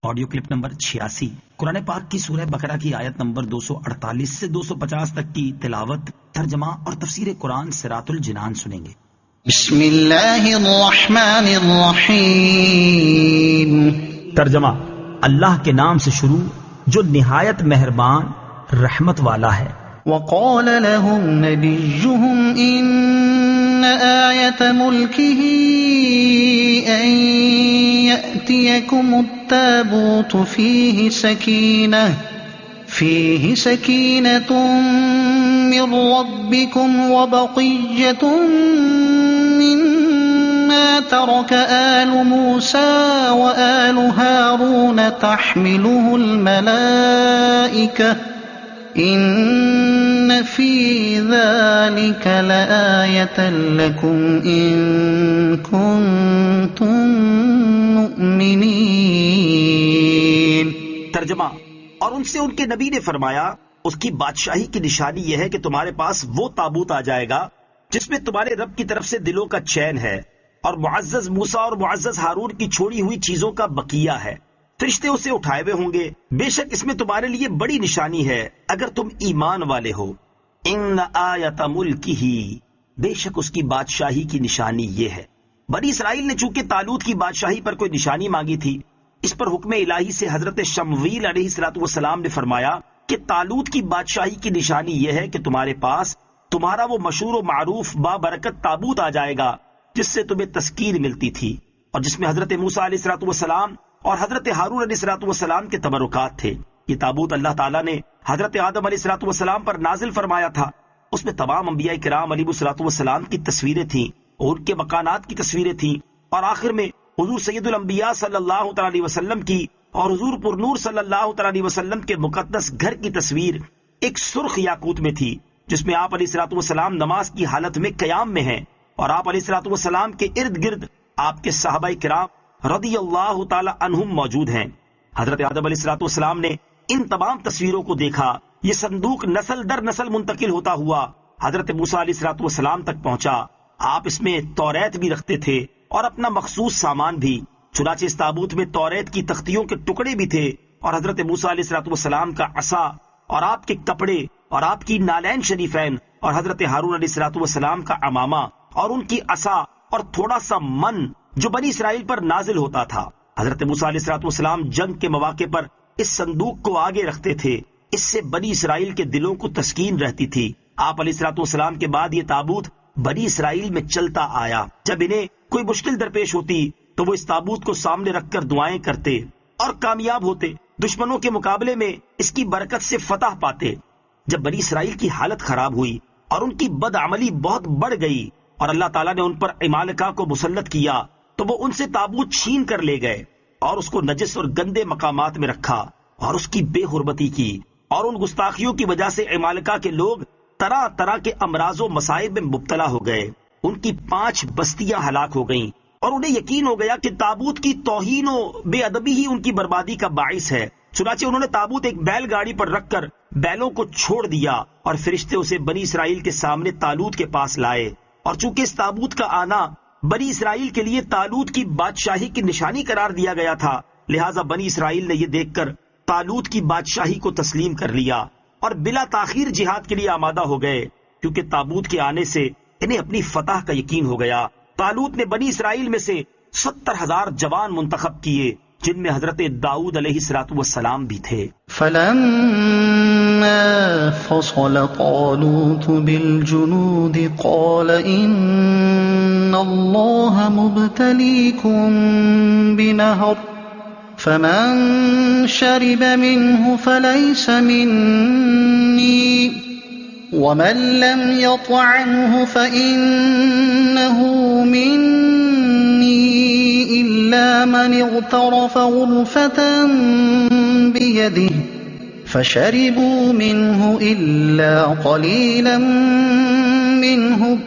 Audio clip number 86 قرآن پاک کی سورہ بقرہ کی آیت نمبر 248 سے 250 تک کی تلاوت، ترجمہ اور تفسیر قرآن صراط الجنان سنیں گے۔ بسم اللہ الرحمن الرحیم۔ ترجمہ: اللہ کے نام سے شروع جو نہایت مہربان رحمت والا ہے۔ وقال لهم نبيهم إن آية ملكه أن يأتيكم التابوت فيه سكينة من ربكم وبقية مما ترك آل موسى وآل هارون تحمله الملائكة إن في ذلك لآية لكم إن كنتم مؤمنين۔ ترجمہ: اور ان سے ان کے نبی نے فرمایا، اس کی بادشاہی کی نشانی یہ ہے کہ تمہارے پاس وہ تابوت آ جائے گا جس میں تمہارے رب کی طرف سے دلوں کا چین ہے اور معزز موسیٰ اور معزز ہارون کی چھوڑی ہوئی چیزوں کا بقیہ ہے۔ فرشتے اسے اٹھائے ہوئے ہوں گے، بے شک اس میں تمہارے لیے بڑی نشانی ہے اگر تم ایمان والے ہو۔ ان آیت ملکہ، بے شک اس کی بادشاہی کی نشانی یہ ہے۔ بنی اسرائیل نے چونکہ طالوت کی بادشاہی پر کوئی نشانی مانگی تھی، اس پر حکم الہی سے حضرت شمویل علیہ السلام نے فرمایا کہ طالوت کی بادشاہی کی نشانی یہ ہے کہ تمہارے پاس تمہارا وہ مشہور و معروف بابرکت تابوت آ جائے گا جس سے تمہیں تسکین ملتی تھی اور جس میں حضرت موسیٰ علیہ السلام اور حضرت ہارون علیہ السلام کے تبرکات تھے۔ یہ تابوت اللہ تعالیٰ نے حضرت آدم علیہ السلام پر نازل فرمایا تھا۔ اس میں تمام انبیاء کرام علیہ السلام کی تصویریں تھیں اور ان کے مکانات کی تصویریں تھیں، اور آخر میں حضور سید الانبیاء صلی اللہ تعالیٰ علیہ وسلم کی اور حضور پر نور صلی اللہ تعالیٰ علیہ وسلم کے مقدس گھر کی تصویر ایک سرخ یاقوت میں تھی، جس میں آپ علیہ السلام نماز کی حالت میں قیام میں ہیں اور آپ علیہ السلام کے ارد گرد آپ کے صحابہ کرام رضی اللہ تعالی عنہم موجود ہیں۔ حضرت آدم علیہ السلام نے ان تمام تصویروں کو دیکھا۔ یہ صندوق نسل در نسل منتقل ہوتا ہوا حضرت موسیٰ علیہ السلام تک پہنچا۔ آپ اس میں توریت بھی رکھتے تھے اور اپنا مخصوص سامان بھی۔ چنانچہ اس تابوت میں توریت کی تختیوں کے ٹکڑے بھی تھے اور حضرت موسیٰ علیہ السلام کا عصا اور آپ کے کپڑے اور آپ کی نالین شریفین اور حضرت ہارون علیہ السلام کا عمامہ اور ان کی عصا اور تھوڑا سا من جو بنی اسرائیل پر نازل ہوتا تھا۔ حضرت موسیٰ علیہ السلام جنگ کے مواقع پر اس صندوق کو آگے رکھتے تھے، اس سے بنی اسرائیل کے دلوں کو تسکین رہتی تھی۔ آپ علیہ السلام کے بعد یہ تابوت بنی اسرائیل میں چلتا آیا۔ جب انہیں کوئی مشکل درپیش ہوتی تو وہ اس تابوت کو سامنے رکھ کر دعائیں کرتے اور کامیاب ہوتے، دشمنوں کے مقابلے میں اس کی برکت سے فتح پاتے۔ جب بنی اسرائیل کی حالت خراب ہوئی اور ان کی بدعملی بہت بڑھ گئی اور اللہ تعالیٰ نے ان پر عمالقہ کو مسلط کیا تو وہ ان سے تابوت چھین کر لے گئے اور اس کو نجس اور گندے مقامات میں رکھا اور اس کی بے حرمتی کی، اور ان گستاخیوں کی وجہ سے عمالقہ کے لوگ طرح طرح کے امراض و مصائب میں مبتلا ہو گئے۔ ان کی 5 بستیاں ہلاک ہو گئیں اور انہیں یقین ہو گیا کہ تابوت کی توہین و بے ادبی ہی ان کی بربادی کا باعث ہے۔ چنانچہ انہوں نے تابوت ایک بیل گاڑی پر رکھ کر بیلوں کو چھوڑ دیا اور فرشتے اسے بنی اسرائیل کے سامنے طالوت کے پاس لائے، اور چونکہ اس تابوت کا آنا بنی اسرائیل کے لیے طالوت کی بادشاہی کی نشانی قرار دیا گیا تھا، لہٰذا بنی اسرائیل نے یہ دیکھ کر طالوت کی بادشاہی کو تسلیم کر لیا اور بلا تاخیر جہاد کے لیے آمادہ ہو گئے، کیونکہ تابوت کے آنے سے انہیں اپنی فتح کا یقین ہو گیا۔ طالوت نے بنی اسرائیل میں سے 70,000 جوان منتخب کیے، جن میں حضرت داؤد علیہ السلام بھی تھے۔ فلما فصل طالوت بالجنود قال إن الله مبتليكم بنهر فمن شرب منه فليس مني ومن لم يطعمه فإنه مني إلا من اغترف غرفة بيده فشربوا منه إلا قليلا منهم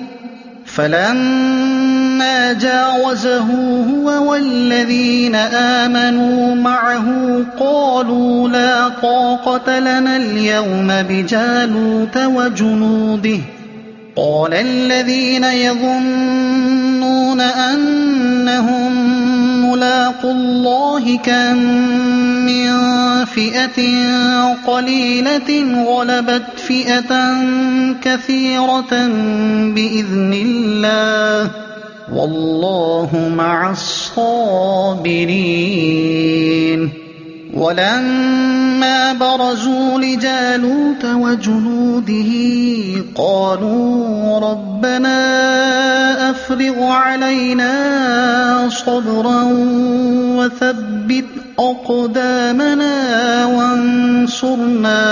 فلما جاوزه هو والذين آمنوا معه قالوا لا طاقة لنا اليوم بجالوت وجنوده قال الذين يظنون أنهم ملاقوا الله كم من فئة قليلة غلبت فئة كثيرة بإذن الله والله مع الصابرين ولما برزوا لجالوت وجنوده قالوا ربنا أفرغ علينا صبرا وثبت أقدامنا وانصرنا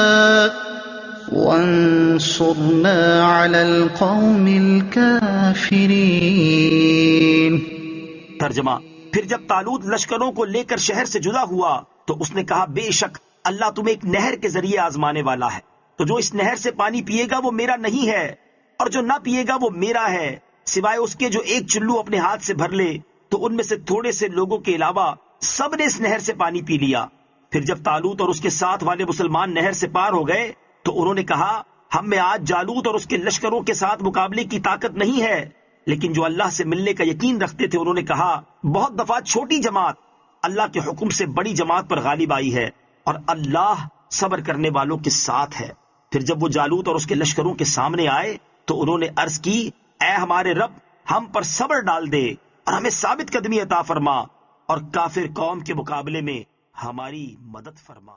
على القوم الكافرين. ترجمہ: پھر جب طالوت لشکروں کو لے کر شہر سے جدا ہوا تو اس نے کہا بے شک اللہ تمہیں ایک نہر کے ذریعے آزمانے والا ہے، تو جو اس نہر سے پانی پیے گا وہ میرا نہیں ہے اور جو نہ پیے گا وہ میرا ہے، سوائے اس کے جو ایک چلو اپنے ہاتھ سے بھر لے. تو ان میں سے تھوڑے سے لوگوں کے علاوہ سب نے اس نہر سے پانی پی لیا. پھر جب طالوت اور اس کے ساتھ والے مسلمان نہر سے پار ہو گئے تو انہوں نے کہا ہم میں آج جالوت اور اس کے لشکروں کے ساتھ مقابلے کی طاقت نہیں ہے. لیکن جو اللہ سے ملنے کا یقین رکھتے تھے انہوں نے کہا بہت دفعہ چھوٹی جماعت اللہ کے حکم سے بڑی جماعت پر غالب آئی ہے اور اللہ صبر کرنے والوں کے ساتھ ہے. پھر جب وہ جالوت اور اس کے لشکروں کے سامنے آئے تو انہوں نے عرض کی اے ہمارے رب ہم پر صبر ڈال دے اور ہمیں ثابت قدمی عطا فرما اور کافر قوم کے مقابلے میں ہماری مدد فرما.